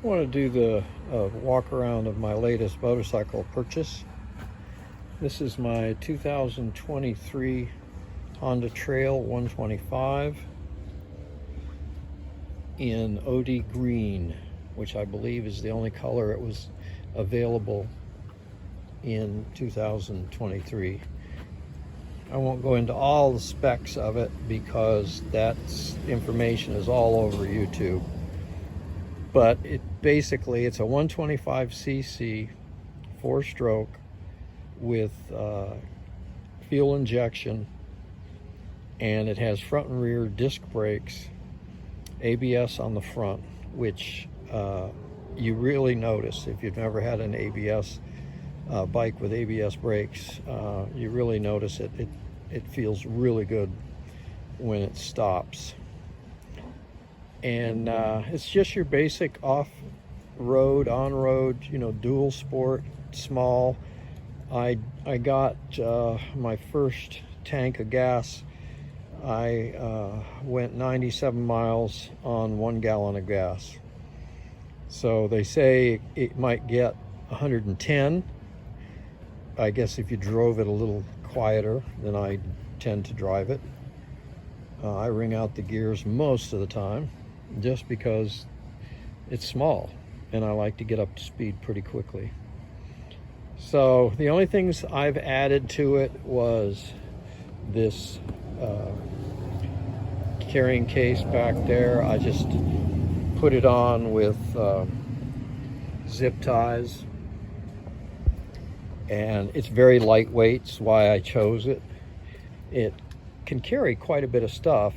I want to do the walk around of my latest motorcycle purchase. This is my 2023 Honda Trail 125 in OD green, which I believe is the only color it was available in 2023. I won't go into all the specs of it because that information is all over YouTube. But it's a 125cc 4-stroke with fuel injection, and it has front and rear disc brakes, ABS on the front, which you really notice if you've never had an ABS bike with ABS brakes. You really notice it. It feels really good when it stops. And it's just your basic off-road, on-road, dual sport, small. I got my first tank of gas. I went 97 miles on 1 gallon of gas. So they say it might get 110. I guess if you drove it a little quieter than I tend to drive it. I wring out the gears most of the time just because it's small and I like to get up to speed pretty quickly. So the only things I've added to it was this carrying case back there. I just put it on with zip ties, and it's very lightweight. That's why I chose it. It can carry quite a bit of stuff,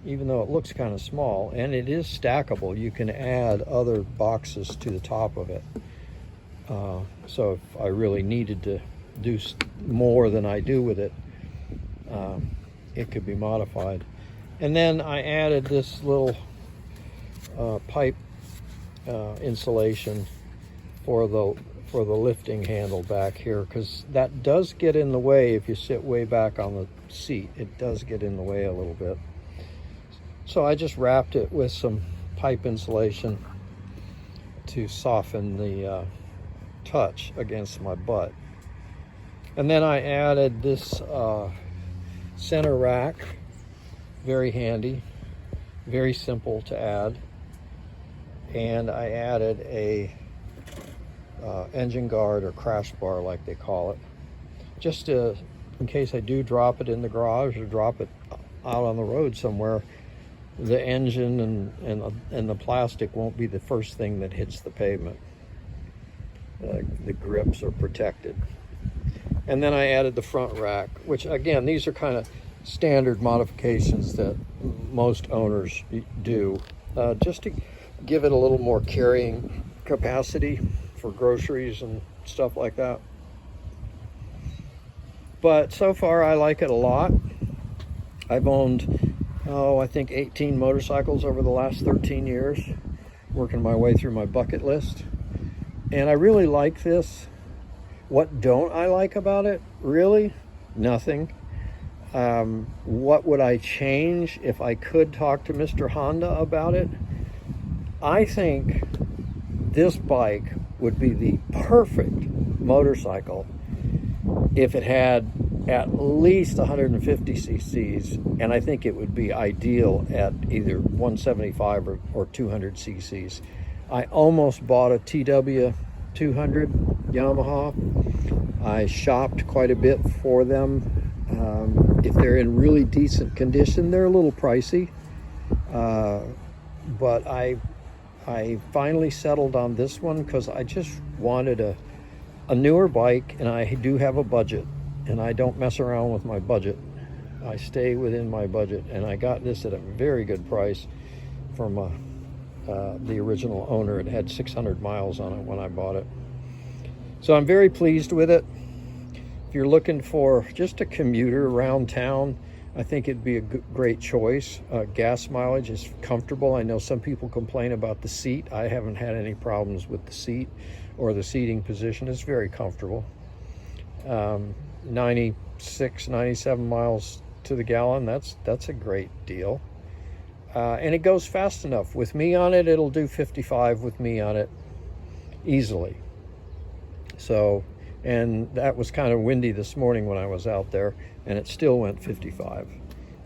even though it looks kind of small, and it is stackable. You can add other boxes to the top of it. So if I really needed to do more than I do with it, it could be modified. And then I added this little pipe insulation for the lifting handle back here, because that does get in the way if you sit way back on the seat. It does get in the way a little bit. So I just wrapped it with some pipe insulation to soften the touch against my butt. And then I added this center rack, very handy, very simple to add. And I added a engine guard or crash bar, like they call it, just in case I do drop it in the garage or drop it out on the road somewhere. The engine and the plastic won't be the first thing that hits the pavement. The grips are protected. And then I added the front rack, which again, these are kind of standard modifications that most owners do, just to give it a little more carrying capacity for groceries and stuff like that. But so far I like it a lot. I've owned I think 18 motorcycles over the last 13 years, working my way through my bucket list, and I really like this. What don't I like about it? Really, nothing. What would I change if I could talk to Mr. Honda about it? I think this bike would be the perfect motorcycle if it had at least 150 cc's, and I think it would be ideal at either 175 or 200 cc's. I almost bought a TW 200 Yamaha. I shopped quite a bit for them. If they're in really decent condition, they're a little pricey, but I finally settled on this one because I just wanted a newer bike, and I do have a budget, and I don't mess around with my budget. I stay within my budget, and I got this at a very good price from the original owner. It had 600 miles on it when I bought it. So I'm very pleased with it. If you're looking for just a commuter around town, I think it'd be a great choice. Gas mileage is comfortable. I know some people complain about the seat. I haven't had any problems with the seat or the seating position. It's very comfortable. 96, 97 miles to the gallon, that's a great deal. and it goes fast enough. With me on it, it'll do 55 with me on it easily. So, and that was kind of windy this morning when I was out there, and it still went 55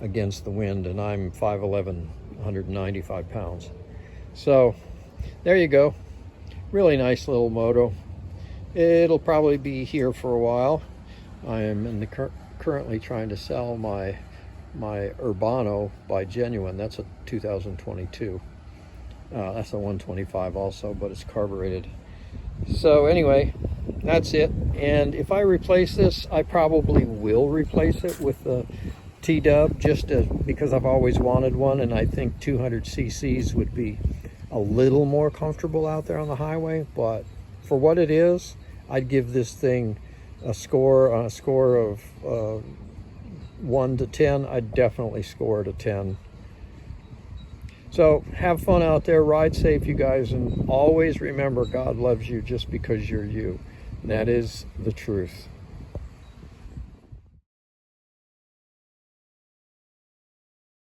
against the wind, and I'm 5'11", 195 pounds. So there you go. Really nice little moto. It'll probably be here for a while. I am currently trying to sell my Urbano by Genuine. That's a 2022. That's a 125 also, but it's carbureted. So anyway, that's it. And if I replace this, I probably will replace it with the T-Dub, just because I've always wanted one, and I think 200 cc's would be a little more comfortable out there on the highway. But for what it is, I'd give this thing a score. On a score of 1 to 10, I'd definitely score it a 10. So have fun out there, ride safe, you guys, and always remember God loves you just because you're you. And that is the truth.